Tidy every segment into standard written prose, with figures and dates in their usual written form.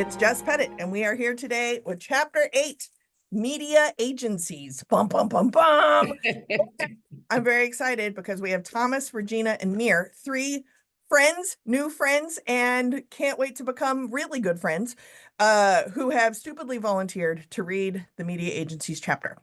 It's Jess Pettitt, and we are here today with Chapter 8, Media Agencies. Bum, bum, bum, bum. I'm very excited because we have Thomas, Regina, and Mir, three friends, new friends, and can't wait to become really good friends, who have stupidly volunteered to read the Media Agencies chapter.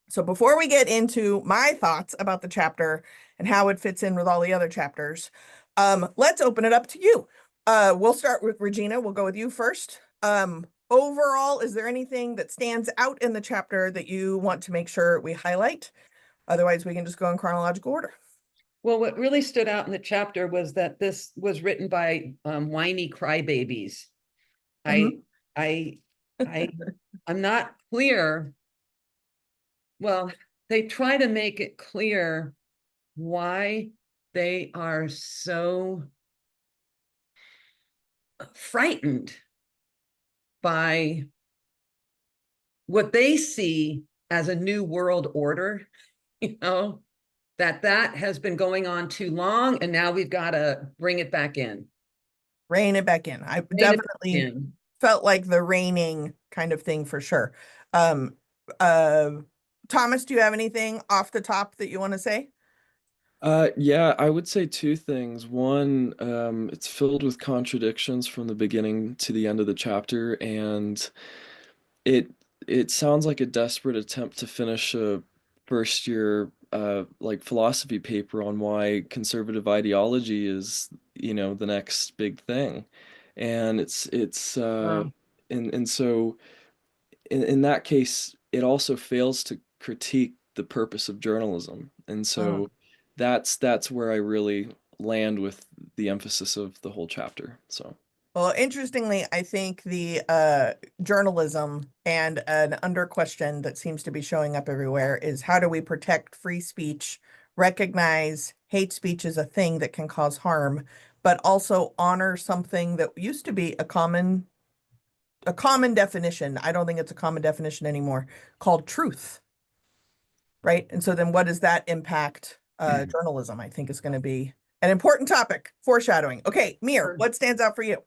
So before we get into my thoughts about the chapter and how it fits in with all the other chapters, let's open it up to you. We'll start with Regina. We'll go with you first. Overall, is there anything that stands out in the chapter that you want to make sure we highlight? Otherwise, we can just go in chronological order. Well, what really stood out in the chapter was that this was written by whiny crybabies. Mhm. I'm not clear. Well, they try to make it clear why they are so frightened by what they see as a new world order, that has been going on too long, and now we've got to bring it back in. Rein it back in. I definitely felt like the reigning kind of thing for sure. Thomas, do you have anything off the top that you want to say? Yeah, I would say two things. One, it's filled with contradictions from the beginning to the end of the chapter, and it it sounds like a desperate attempt to finish a first year like philosophy paper on why conservative ideology is, the next big thing. And it's Wow. and so in that case, it also fails to critique the purpose of journalism. And so that's where I really land with the emphasis of the whole chapter. So, Well, interestingly, I think the journalism and an under question that seems to be showing up everywhere is how do we protect free speech, recognize hate speech is a thing that can cause harm, but also honor something that used to be a common definition. I don't think it's a common definition anymore, called truth, right? And so then what does that impact journalism? I think is going to be an important topic, foreshadowing. Okay, Mir, what stands out for you?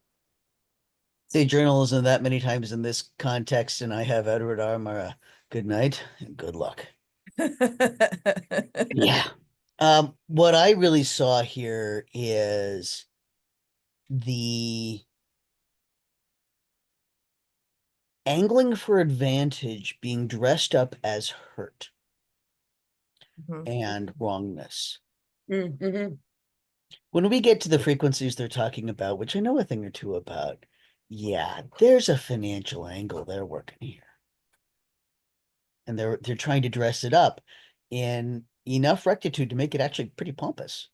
Say journalism that many times in this context, and I have Edward R. Good night and good luck. Yeah. What I really saw here is the angling for advantage being dressed up as hurt and wrongness. Mm-hmm. When we get to the frequencies they're talking about, which I know a thing or two about, yeah, there's a financial angle they're working here. And they're trying to dress it up in enough rectitude to make it actually pretty pompous.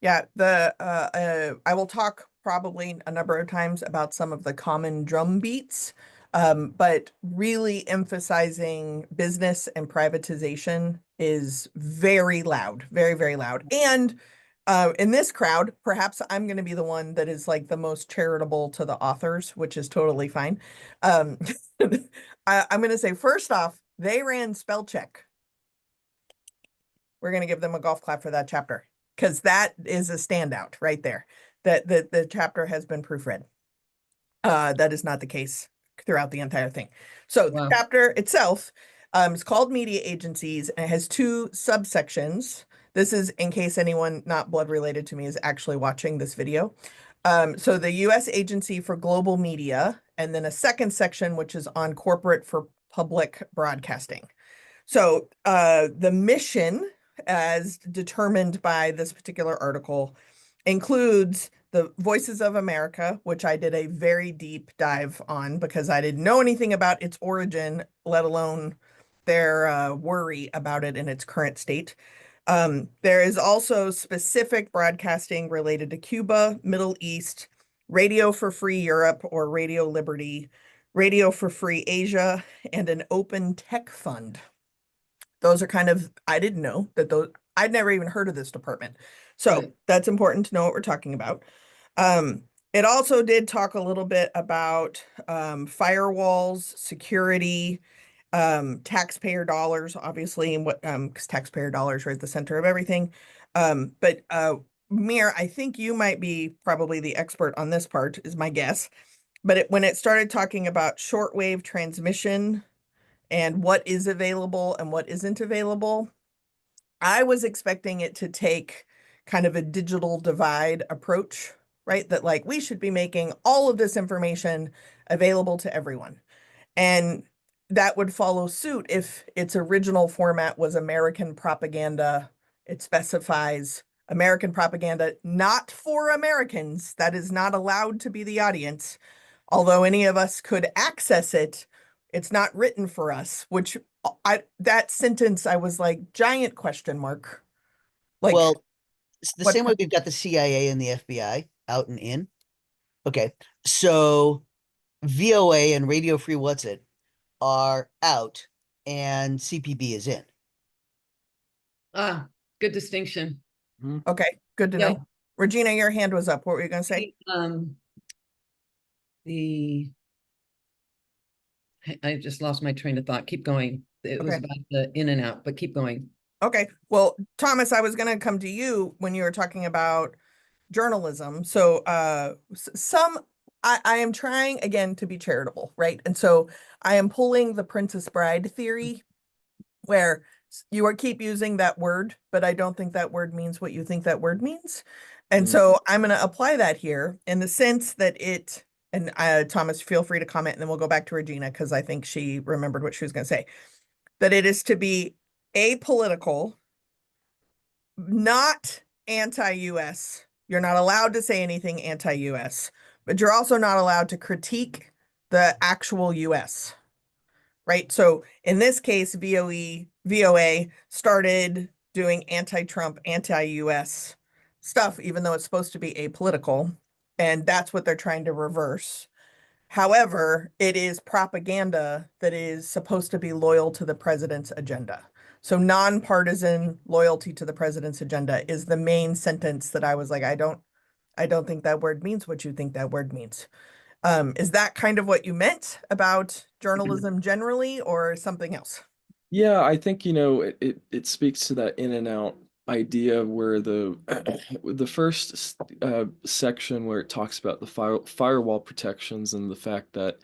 Yeah, I will talk probably a number of times about some of the common drum beats, but really emphasizing business and privatization is very loud, very, very loud. And in this crowd, perhaps I'm going to be the one that is like the most charitable to the authors, which is totally fine. I'm going to say, first off, they ran spell check. We're going to give them a golf clap for that chapter because that is a standout right there. That the chapter has been proofread. That is not the case throughout the entire thing. So the chapter itself is called Media Agencies, and it has two subsections. This is in case anyone not blood related to me is actually watching this video. So the U.S. Agency for Global Media, and then a second section, which is on corporate for public broadcasting. So the mission, as determined by this particular article, includes the Voices of America, which I did a very deep dive on because I didn't know anything about its origin, let alone their worry about it in its current state. There is also specific broadcasting related to Cuba, Middle East, Radio for Free Europe or Radio Liberty, Radio for Free Asia, and an open tech fund. Those are kind of, I didn't know that those, I'd never even heard of this department. So that's important to know what we're talking about. It also did talk a little bit about firewalls, security, taxpayer dollars, obviously, and what because taxpayer dollars are at the center of everything. But Mir, I think you might be probably the expert on this part, is my guess. But when it started talking about shortwave transmission and what is available and what isn't available, I was expecting it to take kind of a digital divide approach, right? That like we should be making all of this information available to everyone. And that would follow suit if its original format was American propaganda. It specifies American propaganda, not for Americans. That is not allowed to be the audience. Although any of us could access it, it's not written for us, which that sentence, I was like, giant question mark. Like, well, it's the what? same way we've got the CIA and the FBI out and in. Okay, so VOA and Radio Free What's It are out, and CPB is in. Ah, good distinction. Okay, good to Yeah. know. Regina, your hand was up. What were you going to say? I just lost my train of thought. Keep going. It was Okay. about the in and out, but keep going. Okay. Well, Thomas, I was going to come to you when you were talking about journalism. So I am trying again to be charitable, right? And so I am pulling the Princess Bride theory where you are keep using that word, but I don't think that word means what you think that word means. And so I'm going to apply that here in the sense that it, and Thomas, feel free to comment, and then we'll go back to Regina because I think she remembered what she was going to say, that it is to be apolitical, not anti-US. You're not allowed to say anything anti-US, but you're also not allowed to critique the actual US, right? So in this case, VOA started doing anti-Trump, anti-US stuff, even though it's supposed to be apolitical, and that's what they're trying to reverse. However, it is propaganda that is supposed to be loyal to the president's agenda. So nonpartisan loyalty to the president's agenda is the main sentence that I was like, I don't think that word means what you think that word means. Is that kind of what you meant about journalism generally or something else? Yeah, I think, it speaks to that in and out idea where the the first section where it talks about the firewall protections and the fact that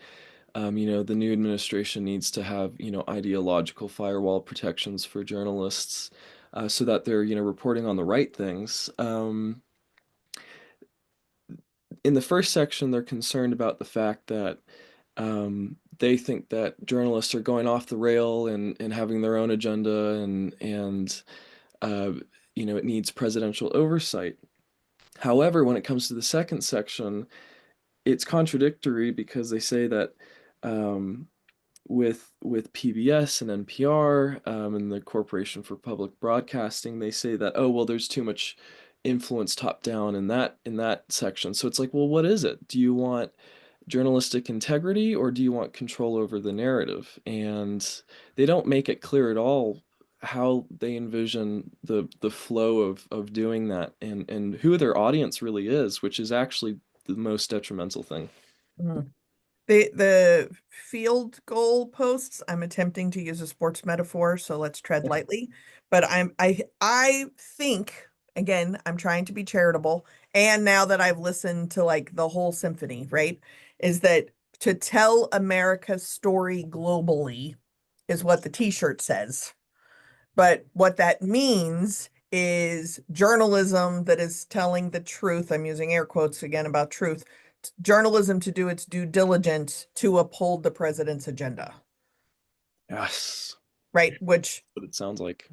the new administration needs to have, ideological firewall protections for journalists so that they're, reporting on the right things. In the first section, they're concerned about the fact that they think that journalists are going off the rail and having their own agenda and it needs presidential oversight. However, when it comes to the second section, it's contradictory because they say that with PBS and NPR and the Corporation for Public Broadcasting, they say that, oh, well, there's too much influence top down in that section. So it's like, well, what is it? Do you want journalistic integrity or do you want control over the narrative? And they don't make it clear at all how they envision the flow of doing that and who their audience really is, which is actually the most detrimental thing. The field goal posts, I'm attempting to use a sports metaphor, so let's tread lightly. But I think, again, I'm trying to be charitable, and now that I've listened to like the whole symphony, right, is that to tell America's story globally is what the t-shirt says. But what that means is journalism that is telling the truth. I'm using air quotes again about truth. Journalism to do its due diligence to uphold the president's agenda. Yes. Right. Which what it sounds like.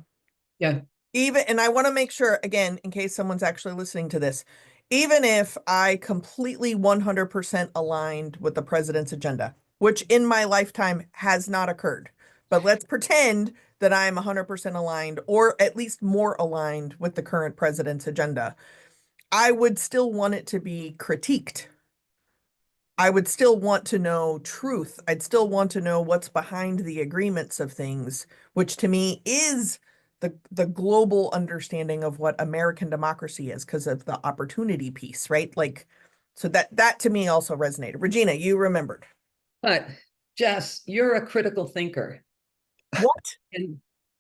Yeah. And I want to make sure, again, in case someone's actually listening to this, even if I completely 100% aligned with the president's agenda, which in my lifetime has not occurred, but let's pretend that I'm 100% aligned or at least more aligned with the current president's agenda, I would still want it to be critiqued. I would still want to know truth. I'd still want to know what's behind the agreements of things, which to me is the global understanding of what American democracy is because of the opportunity piece, right? Like, so that to me also resonated. Regina, you remembered. But Jess, you're a critical thinker. What? And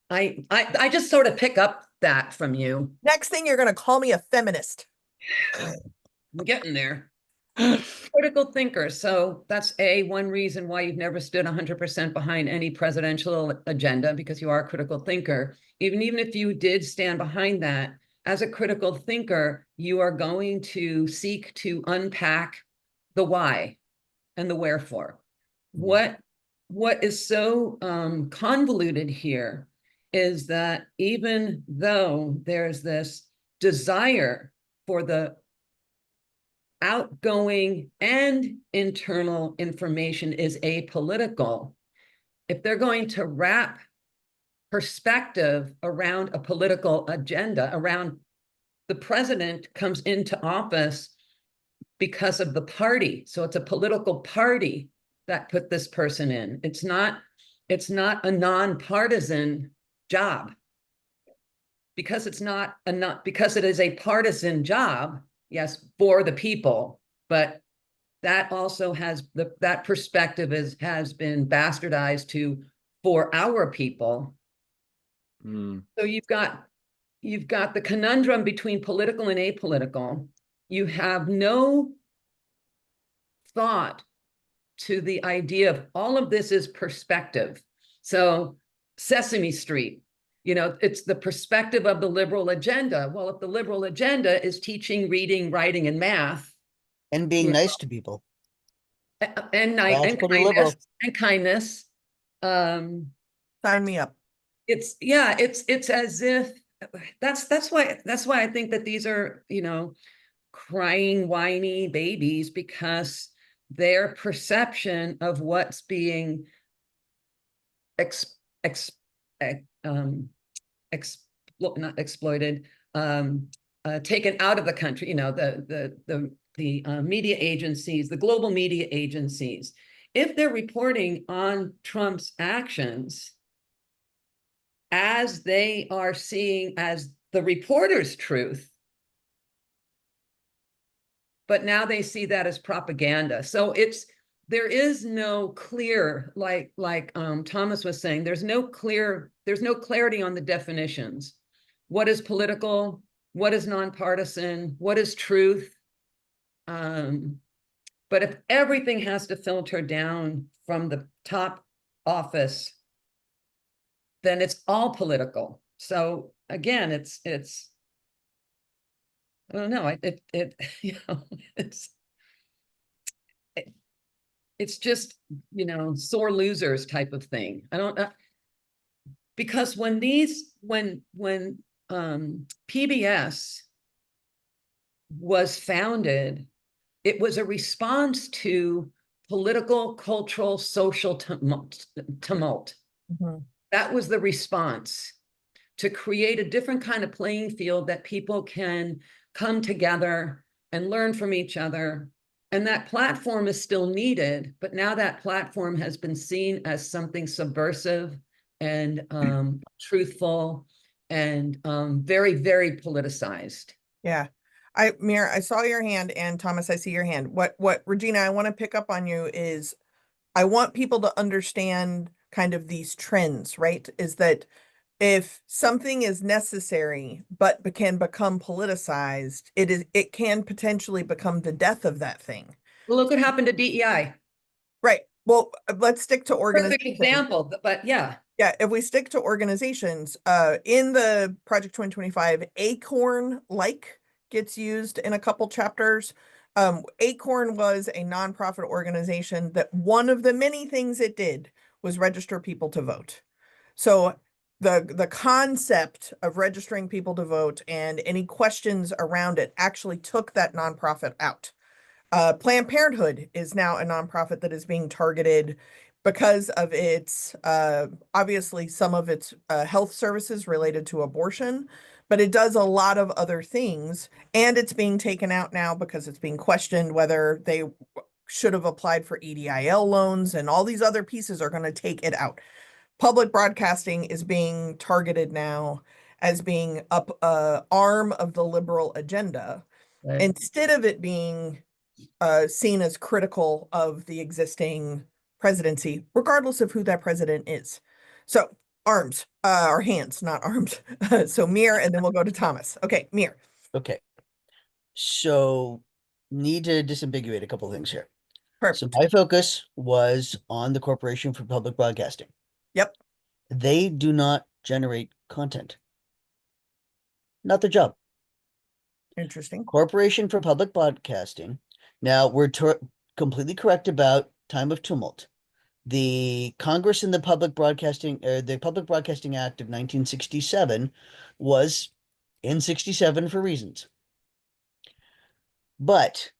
I just sort of pick up that from you. Next thing, you're going to call me a feminist. I'm getting there. Critical thinker. So that's one reason why you've never stood 100% behind any presidential agenda, because you are a critical thinker. Even if you did stand behind that, as a critical thinker, you are going to seek to unpack the why and the wherefore. What is so convoluted here is that even though there's this desire for the outgoing and internal information is apolitical, if they're going to wrap perspective around a political agenda, around the president comes into office because of the party. So it's a political party that put this person in. It's not a nonpartisan job. Because because it is a partisan job, yes, for the people, but that also has that perspective has been bastardized to for our people. So you've got the conundrum between political and apolitical. You have no thought to the idea of all of this is perspective. So Sesame Street, it's the perspective of the liberal agenda. Well, if the liberal agenda is teaching, reading, writing, and math, and being nice to people, Sign me up. It's as if that's why I think that these are, crying, whiny babies, because their perception of what's being not exploited, taken out of the country, the media agencies, the global media agencies, if they're reporting on Trump's actions as they are seeing as the reporter's truth, but now they see that as propaganda. So there is no clear, like Thomas was saying, there's no clarity on the definitions. What is political? What is nonpartisan? What is truth? But if everything has to filter down from the top office, then it's all political. So again, it's I don't know. It's just, sore losers type of thing. I don't know. Because when PBS was founded, it was a response to political, cultural, social tumult. Mm-hmm. That was the response, to create a different kind of playing field that people can come together and learn from each other. And that platform is still needed, but now that platform has been seen as something subversive and truthful and very, very politicized. Yeah. Mir, I saw your hand, and Thomas, I see your hand. What Regina, I want to pick up on you is, I want people to understand kind of these trends, right? Is that if something is necessary but can become politicized, it can potentially become the death of that thing. Well, look what happened to DEI. Right. Well, let's stick to organizations. Perfect example, but yeah. Yeah, if we stick to organizations, in the Project 2025, Acorn gets used in a couple chapters. Acorn was a nonprofit organization that one of the many things it did was register people to vote. So the concept of registering people to vote and any questions around it actually took that nonprofit out. Planned Parenthood is now a nonprofit that is being targeted because of its, obviously some of its health services related to abortion, but it does a lot of other things, and it's being taken out now because it's being questioned whether they should have applied for EIDL loans, and all these other pieces are going to take it out. Public broadcasting is being targeted now as being arm of the liberal agenda, Right. instead of it being seen as critical of the existing presidency, regardless of who that president is. So Arms, or hands, not arms. So Mir, and then we'll go to Thomas. Okay, Mir. Okay. So need to disambiguate a couple of things here. So Perfect. my focus was on the Corporation for Public Broadcasting. Yep. They do not generate content. Not their job. Interesting. Corporation for Public Broadcasting. Now, we're completely correct about time of tumult. The Congress and the Public Broadcasting Act of 1967 was in 67 for reasons. But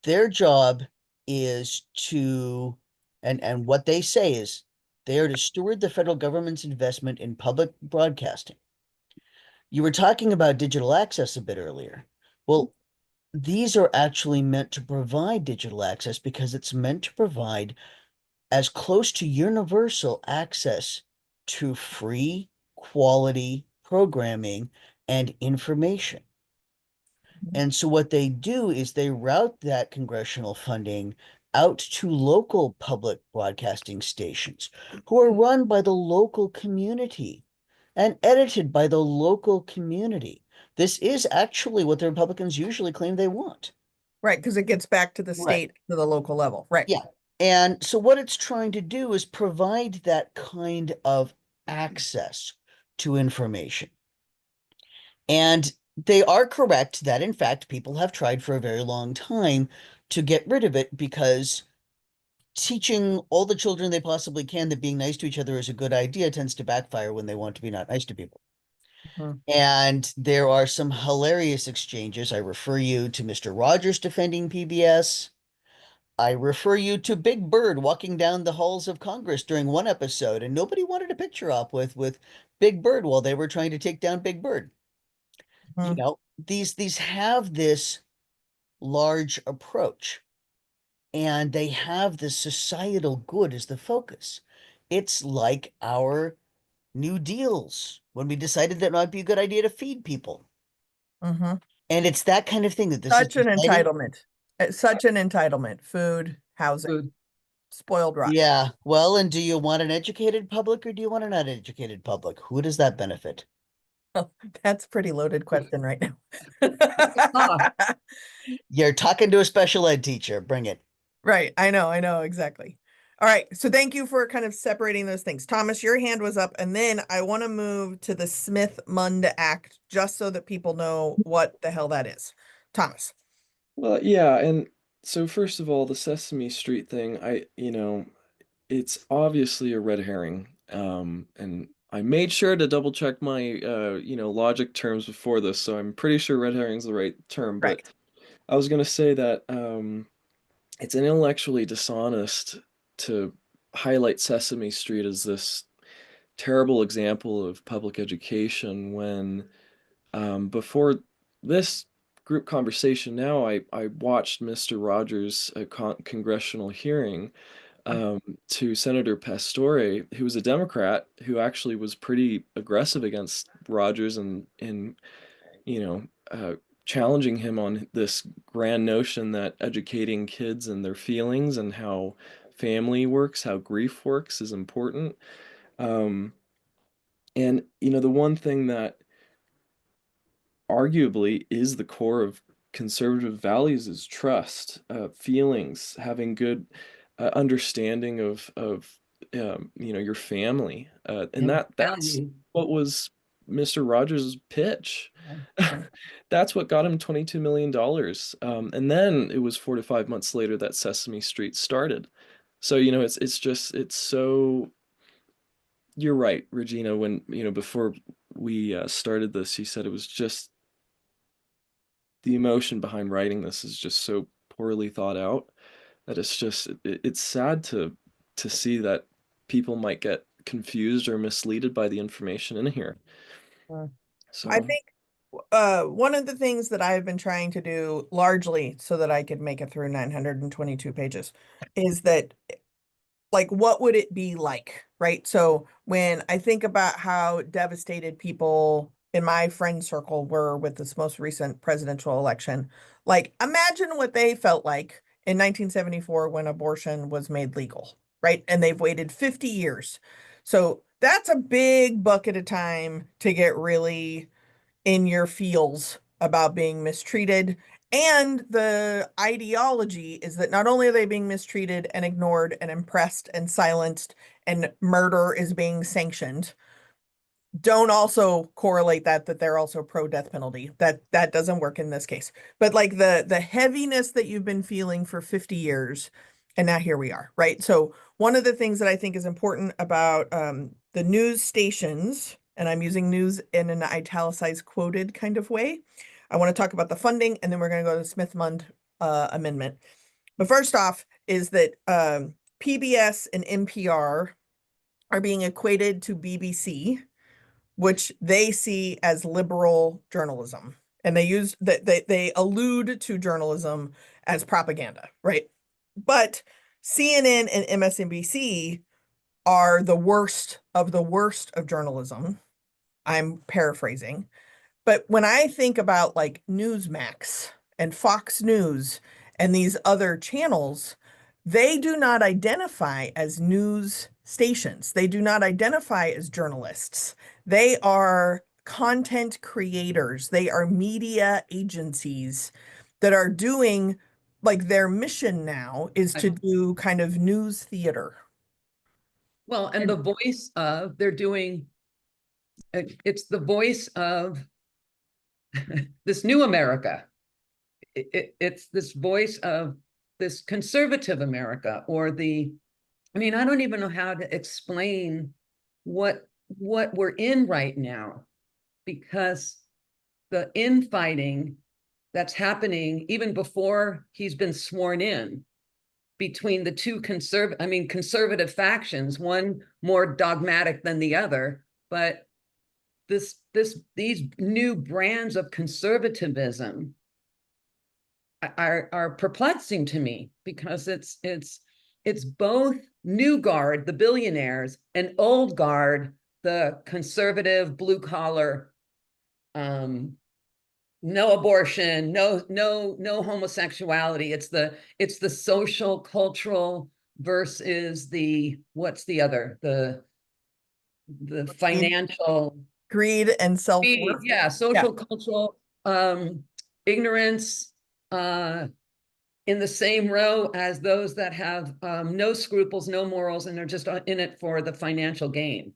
their job is to, and what they say is they are to steward the federal government's investment in public broadcasting. You were talking about digital access a bit earlier. Well, these are actually meant to provide digital access because it's meant to provide as close to universal access to free quality programming and information. And so what they do is they route that congressional funding out to local public broadcasting stations who are run by the local community and edited by the local community. This is actually what the Republicans usually claim they want. Right, because it gets back to the state, to the local level. Right. Yeah. And so what it's trying to do is provide that kind of access to information. And they are correct that, in fact, people have tried for a very long time to get rid of it because teaching all the children they possibly can that being nice to each other is a good idea tends to backfire when they want to be not nice to people. And there are some hilarious exchanges. I refer you to Mr. Rogers defending PBS. I refer you to Big Bird walking down the halls of Congress during one episode, and nobody wanted a picture op with Big Bird while they were trying to take down Big Bird. You know, these have this large approach, and they have the societal good as the focus. It's like our New Deals when we decided that it might be a good idea to feed people. And it's that kind of thing that this Such is an entitlement. Such an entitlement. Food, housing, Food. spoiled rotten. Yeah. Well, and do you want an educated public or do you want an uneducated public? Who does that benefit? Oh, that's a pretty loaded question right now. You're talking to a special ed teacher. Bring it. Right. I know, exactly. All right. So thank you for kind of separating those things. Thomas, your hand was up, and then I want to move to the Smith-Mundt Act just so that people know what the hell that is. Thomas. Well, yeah, and so first of all, the Sesame Street thing, it's obviously a red herring. And I made sure to double check my logic terms before this, so I'm pretty sure red herring's the right term, but Right. I was gonna say that it's intellectually dishonest to highlight Sesame Street as this terrible example of public education when before this group conversation now, I watched Mr. Rogers' congressional hearing to Senator Pastore, who was a Democrat, who actually was pretty aggressive against Rogers and challenging him on this grand notion that educating kids and their feelings and how family works, how grief works is important. And the one thing that arguably is the core of conservative values is trust, feelings, having good understanding of your family, and that's what was Mr. Rogers' pitch. That's what got him $22 million. And then it was 4 to 5 months later that Sesame Street started. So it's so. You're right, Regina. When before we started this, you said it was just the emotion behind writing this is just so poorly thought out that it's sad to see that people might get confused or misleaded by the information in here. So I think one of the things that I've been trying to do largely so that I could make it through 922 pages is that, like, what would it be like, right? So when I think about how devastated people in my friend circle were with this most recent presidential election, like, imagine what they felt like in 1974 when abortion was made legal, right? And they've waited 50 years. So that's a big bucket of time to get really in your feels about being mistreated. And the ideology is that not only are they being mistreated and ignored and oppressed and silenced, and murder is being sanctioned, don't also correlate that they're also pro death penalty. That doesn't work in this case. But like the heaviness that you've been feeling for 50 years, and now here we are, right? So one of the things that I think is important about the news stations, and I'm using news in an italicized quoted kind of way. I want to talk about the funding, and then we're going to go to the Smith-Mund amendment. But first off is that PBS and NPR are being equated to BBC, which they see as liberal journalism. And they use that they allude to journalism as propaganda, right? But CNN and MSNBC are the worst of journalism. I'm paraphrasing. But when I think about like Newsmax and Fox News and these other channels, they do not identify as news stations. They do not identify as journalists. They are content creators. They are media agencies that are doing, like, their mission now is to do kind of news theater. Well, and the voice of, they're doing, it's the voice of this new America. It's this voice of this conservative America, or the, I mean, I don't even know how to explain what we're in right now, because the infighting that's happening even before he's been sworn in between the two conservative factions, one more dogmatic than the other, but these new brands of conservatism are perplexing to me, because it's both new guard, the billionaires, and old guard, the conservative blue collar, no abortion, no homosexuality. It's the social cultural versus the, what's the other, the financial greed and self-worth. Yeah, social cultural ignorance in the same row as those that have no scruples, no morals, and they're just in it for the financial gain.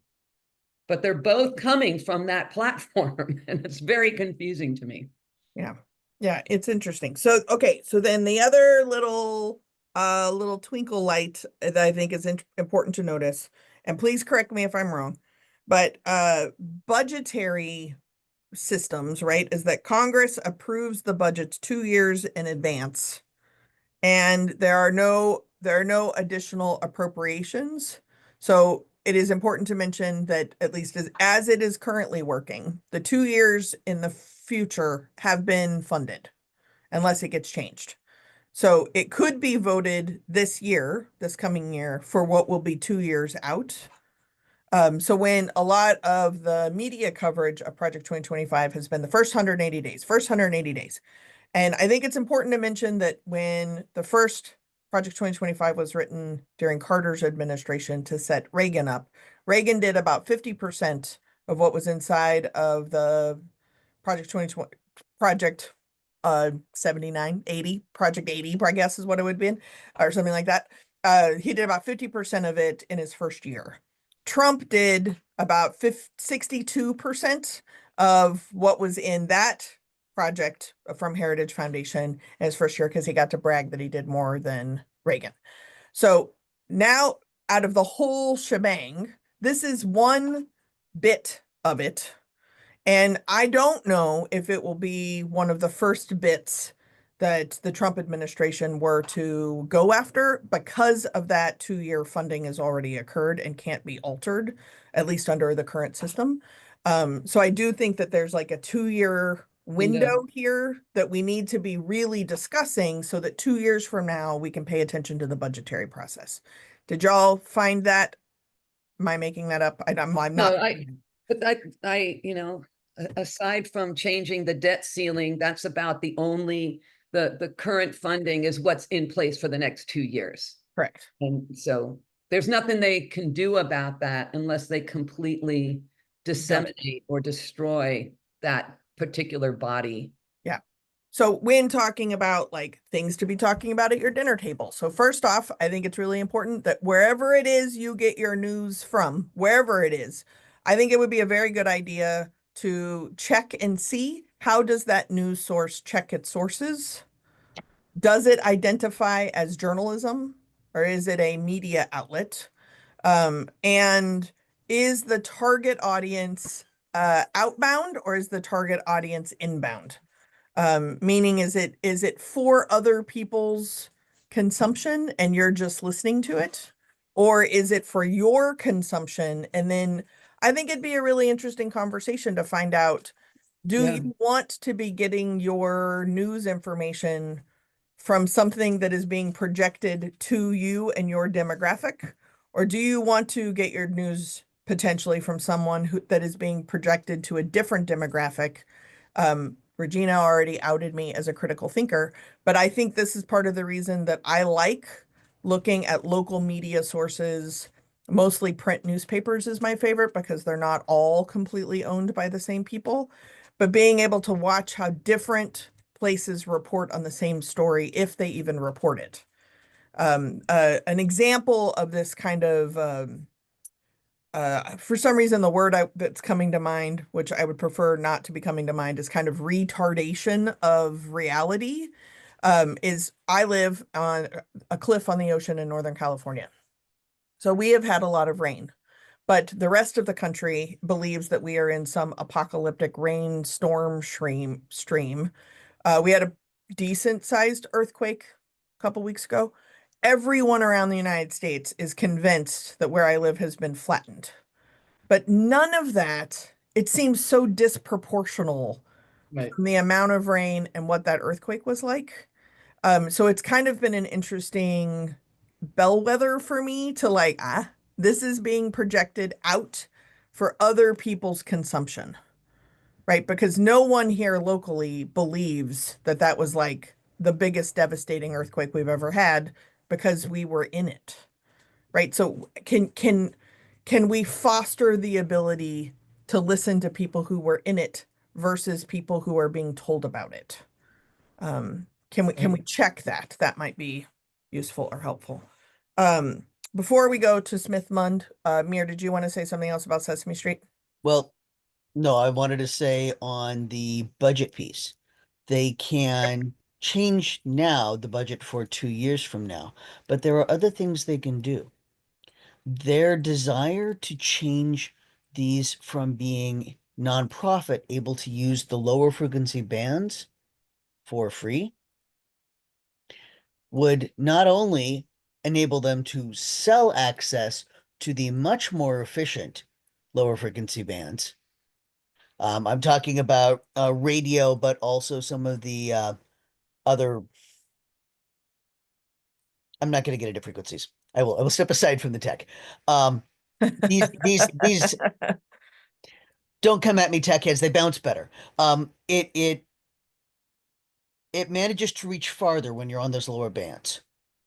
But they're both coming from that platform, and it's very confusing to me. Yeah, it's interesting. So, okay, so then the other little twinkle light that I think is important to notice, and please correct me if I'm wrong, but budgetary systems, right, is that Congress approves the budgets 2 years in advance, and there are no additional appropriations. So it is important to mention that, at least as it is currently working, the 2 years in the future have been funded unless it gets changed. So it could be voted this coming year, for what will be 2 years out. So when a lot of the media coverage of Project 2025 has been the first 180 days. And I think it's important to mention that when the first Project 2025 was written during Carter's administration to set Reagan up, Reagan did about 50% of what was inside of the Project 2020, Project 79, 80, Project 80, I guess is what it would be, or something like that. He did about 50% of it in his first year. Trump did about 62% of what was in that project from Heritage Foundation in his first year, because he got to brag that he did more than Reagan. So now, out of the whole shebang, this is one bit of it. And I don't know if it will be one of the first bits that the Trump administration were to go after, because of that 2-year funding has already occurred and can't be altered, at least under the current system. So I do think that there's like a 2-year window here that we need to be really discussing, so that 2 years from now we can pay attention to the budgetary process. Did y'all find that? Am I making that up? I'm not. No, but I, aside from changing the debt ceiling, that's about the only, the current funding is what's in place for the next 2 years. Correct. And so there's nothing they can do about that unless they completely disseminate or destroy that particular body. Yeah. So when talking about like things to be talking about at your dinner table. So first off, I think it's really important that wherever it is you get your news from, wherever it is, I think it would be a very good idea to check and see how does that news source check its sources? Does it identify as journalism or is it a media outlet? And is the target audience outbound or is the target audience inbound? Meaning is it for other people's consumption and you're just listening to it? Or is it for your consumption? And then I think it'd be a really interesting conversation to find out, do you want to be getting your news information from something that is being projected to you and your demographic? Or do you want to get your news potentially from someone that is being projected to a different demographic? Regina already outed me as a critical thinker, but I think this is part of the reason that I like looking at local media sources. Mostly print newspapers is my favorite because they're not all completely owned by the same people, but being able to watch how different places report on the same story, if they even report it. An example of this kind of, for some reason, the word that's coming to mind, which I would prefer not to be coming to mind, is kind of retardation of reality. Is I live on a cliff on the ocean in Northern California. So we have had a lot of rain, but the rest of the country believes that we are in some apocalyptic rainstorm stream. We had a decent sized earthquake a couple weeks ago. Everyone around the United States is convinced that where I live has been flattened. But none of that, it seems so disproportional from the amount of rain and what that earthquake was like. So it's kind of been an interesting bellwether for me to like, this is being projected out for other people's consumption. Right, because no one here locally believes that that was like the biggest devastating earthquake we've ever had because we were in it. Right? So can we foster the ability to listen to people who were in it versus people who are being told about it? Can we check that? That might be useful or helpful. Before we go to Smith Mund, Mir, did you want to say something else about Sesame Street? Well, no, I wanted to say on the budget piece, they can change now the budget for 2 years from now, but there are other things they can do. Their desire to change these from being nonprofit, able to use the lower frequency bands for free, would not only enable them to sell access to the much more efficient lower frequency bands. I'm talking about radio, but also some of the other. I'm not going to get into frequencies. I will step aside from the tech. These don't come at me, tech heads. They bounce better. It manages to reach farther when you're on those lower bands.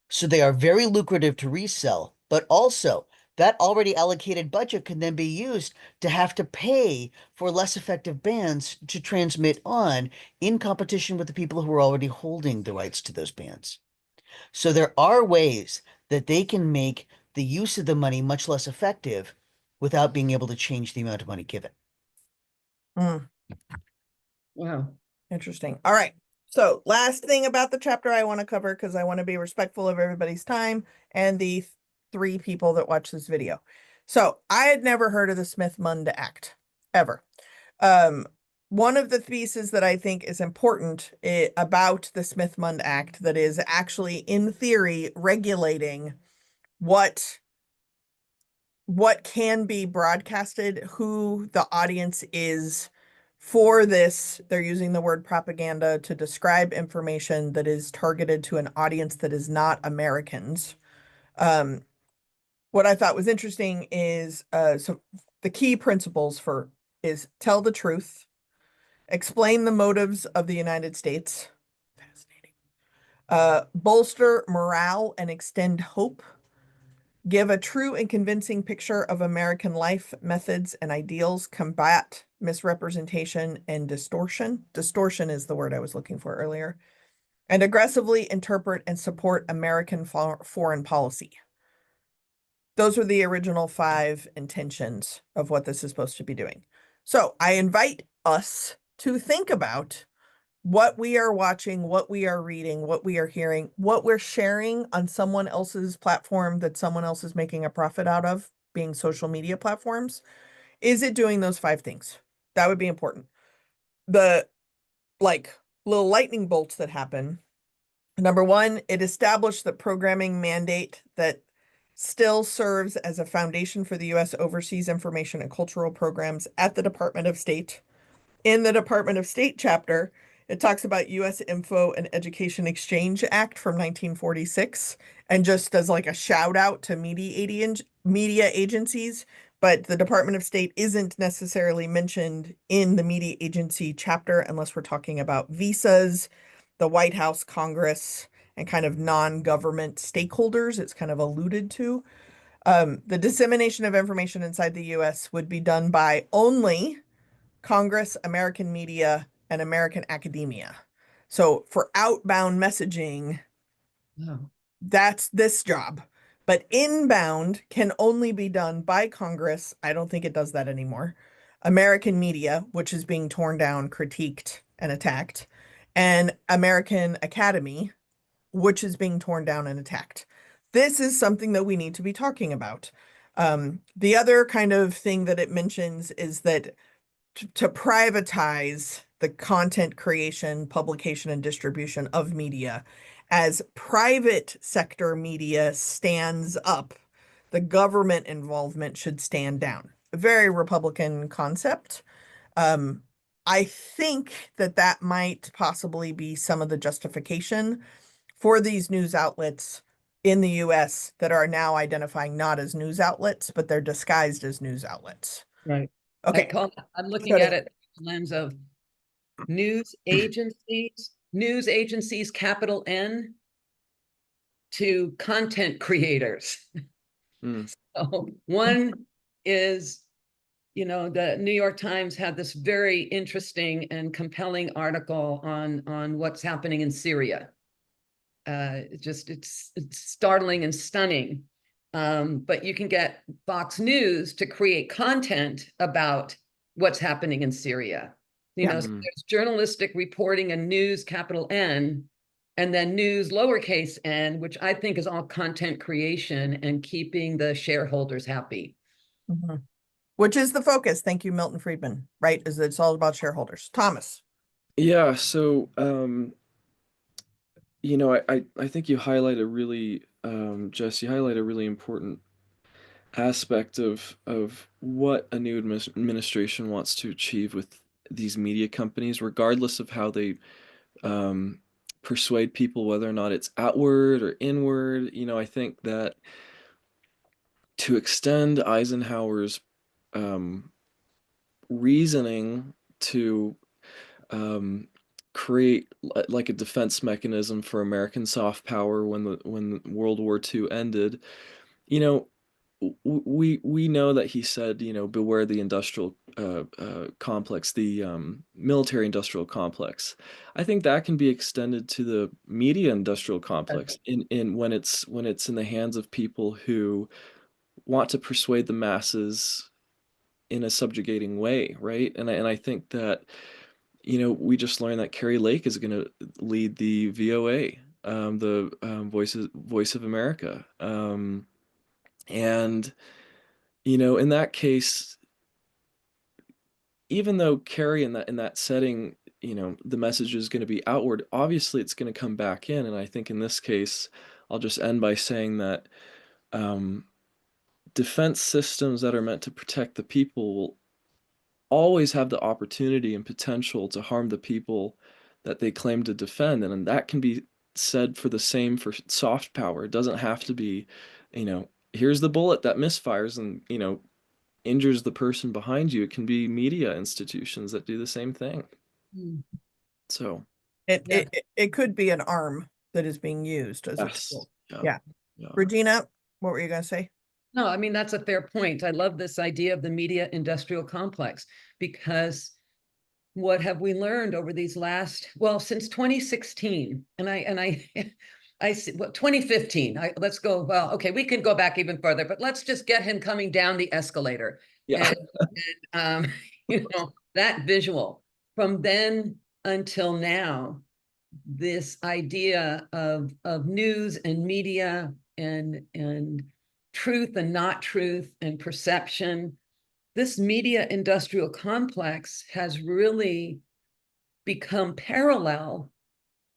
So they are very lucrative to resell, but also that already allocated budget can then be used to have to pay for less effective bands to transmit on in competition with the people who are already holding the rights to those bands. So there are ways that they can make the use of the money much less effective without being able to change the amount of money given. Wow. Interesting. All right. So last thing about the chapter I want to cover, because I want to be respectful of everybody's time and the 3 people that watch this video. So I had never heard of the Smith-Mund Act, ever. One of the pieces that I think is important about the Smith-Mund Act that is actually, in theory, regulating what can be broadcasted, who the audience is for this. They're using the word propaganda to describe information that is targeted to an audience that is not Americans. What I thought was interesting is so the key principles is tell the truth, explain the motives of the United States, fascinating, bolster morale and extend hope, give a true and convincing picture of American life, methods, and ideals, combat misrepresentation and distortion. Distortion is the word I was looking for earlier. And aggressively interpret and support American foreign policy. Those are the original 5 intentions of what this is supposed to be doing. So I invite us to think about what we are watching, what we are reading, what we are hearing, what we're sharing on someone else's platform that someone else is making a profit out of, being social media platforms. Is it doing those 5 things? That would be important. The like little lightning bolts that happen. Number 1, it established the programming mandate that still serves as a foundation for the U.S. overseas information and cultural programs at the Department of State. In the Department of State chapter, it talks about U.S. Info and Education Exchange Act from 1946, and just as like a shout out to media agencies, but the Department of State isn't necessarily mentioned in the media agency chapter unless we're talking about visas, the White House, Congress, and kind of non-government stakeholders. It's kind of alluded to. The dissemination of information inside the U.S. would be done by only Congress, American media, and American academia. So for outbound messaging, that's this job. But inbound can only be done by Congress. I don't think it does that anymore. American media, which is being torn down, critiqued, and attacked, and American Academy, which is being torn down and attacked. This is something that we need to be talking about. The other kind of thing that it mentions is that to privatize the content creation, publication, and distribution of media as private sector media stands up, the government involvement should stand down. A very Republican concept. I think that might possibly be some of the justification for these news outlets in the US that are now identifying not as news outlets, but they're disguised as news outlets. Right. Okay. I'm looking at it through the lens of news agencies, capital N, to content creators. So one is, the New York Times had this very interesting and compelling article on what's happening in Syria. It's startling and stunning. But you can get Fox News to create content about what's happening in Syria. So there's journalistic reporting and news, capital N, and then news, lowercase n, which I think is all content creation and keeping the shareholders happy. Mm-hmm. Which is the focus. Thank you, Milton Friedman, right? Is it's all about shareholders. Thomas. Yeah, so I think you highlight a really Jess, you highlight a really important aspect of what a new administration wants to achieve with these media companies, regardless of how they persuade people, whether or not it's outward or inward. I think that to extend Eisenhower's reasoning to create like a defense mechanism for American soft power when World War II ended, we know that he said, beware the industrial complex, the military industrial complex. I think that can be extended to the media industrial complex in when it's in the hands of people who want to persuade the masses in a subjugating way, right? And I think that we just learned that Carrie Lake is going to lead the VOA, the Voice of America. And, in that case, even though Carrie in that setting, the message is going to be outward, obviously it's going to come back in. And I think in this case, I'll just end by saying that defense systems that are meant to protect the people will always have the opportunity and potential to harm the people that they claim to defend. And that can be said for the same for soft power. It doesn't have to be, here's the bullet that misfires and, injures the person behind you. It can be media institutions that do the same thing. So it could be an arm that is being used as a tool. Yeah. Regina, What were you going to say? No, I mean, that's a fair point. I love this idea of the media industrial complex, because what have we learned over these last, well, since 2016, and I I see, well, 2015, let's go, well, okay, we can go back even further, but let's just get him coming down the escalator. Yeah. And you know, that visual from then until now, this idea of news and media and truth and not truth and perception, this media industrial complex has really become parallel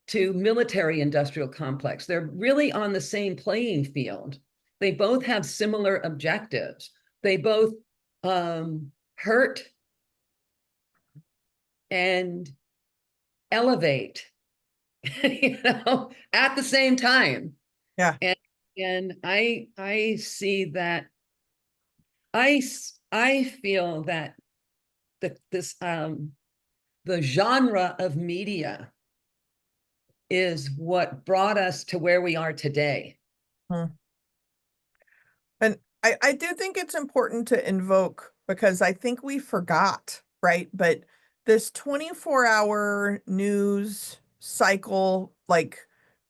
to military industrial complex. They're really on the same playing field. They both have similar objectives. They both hurt and elevate, you know, at the same time. Yeah. And I see that, I feel that the genre of media is what brought us to where we are today. And I do think it's important to invoke, because I think we forgot, right? But this 24-hour news cycle, like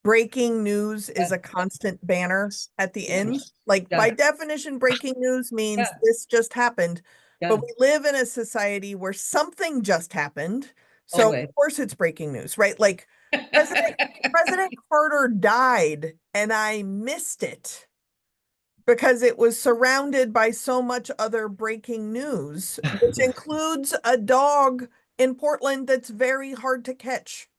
breaking news is a constant banner at the end. Like by definition, breaking news means this just happened. But we live in a society where something just happened. So of course it's breaking news, right? Like President Carter died and I missed it because it was surrounded by so much other breaking news, which includes a dog in Portland that's very hard to catch.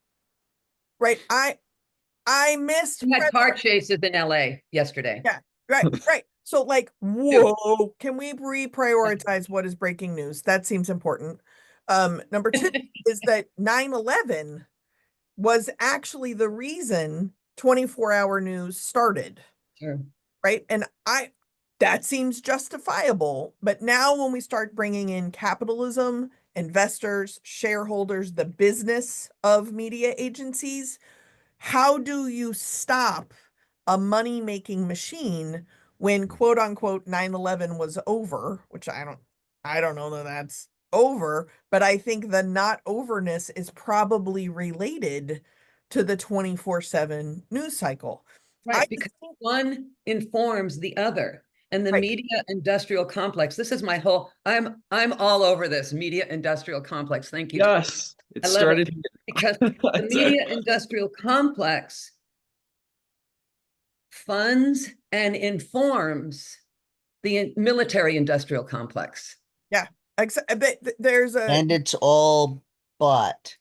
Right? I missed We had car chases in LA yesterday. Yeah, right. So like, whoa, can we reprioritize what is breaking news? That seems important. Number two is that 9/11 was actually the reason 24-hour news started. Sure. Right? And that seems justifiable. But now when we start bringing in capitalism, investors, shareholders, the business of media agencies, how do you stop a money-making machine when quote unquote 9/11 was over, which I don't know that that's over, but I think the not overness is probably related to the 24/7 news cycle. Right, because one informs the other. And the media industrial complex, this is my whole, I'm all over this media industrial complex. Thank you. Yes, it started because the media industrial complex funds and informs the military industrial complex. Yeah, there's a, and it's all bought.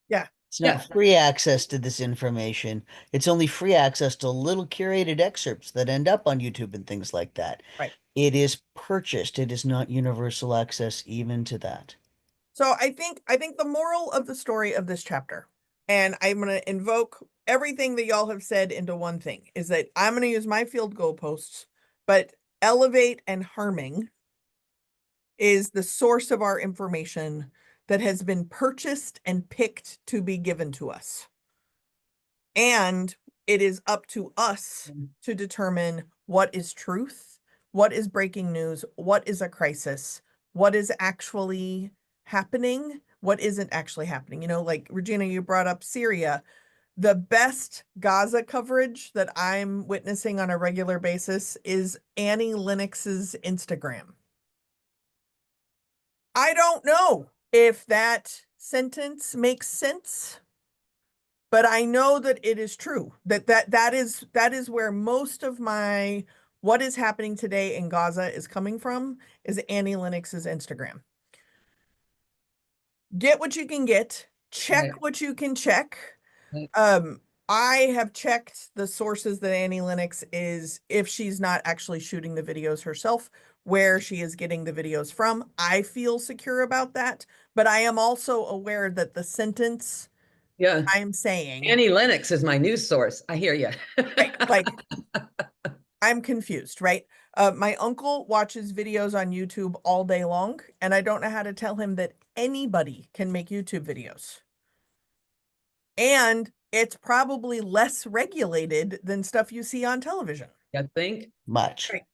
Yeah. It's not free access to this information. It's only free access to little curated excerpts that end up on YouTube and things like that. Right. It is purchased. It is not universal access even to that. So I think the moral of the story of this chapter, and I'm going to invoke everything that y'all have said into one thing, is that I'm going to use my field goalposts, but elevate and harming is the source of our information that has been purchased and picked to be given to us. And it is up to us to determine what is truth, what is breaking news, what is a crisis, what is actually happening, what isn't actually happening. You know, like Regina, you brought up Syria. The best Gaza coverage that I'm witnessing on a regular basis is Annie Lennox's Instagram. I don't know if that sentence makes sense, but I know that it is true. That is where most of my what is happening today in Gaza is coming from, is Annie Lennox's Instagram. Get what you can get, check what you can check. I have checked the sources that Annie Lennox is, if she's not actually shooting the videos herself, where she is getting the videos from. I feel secure about that, but I am also aware that the sentence I'm saying, Annie Lennox is my news source. I hear you. like I'm confused, right? My uncle watches videos on YouTube all day long, and I don't know how to tell him that anybody can make YouTube videos. And it's probably less regulated than stuff you see on television. I think. Much. Right.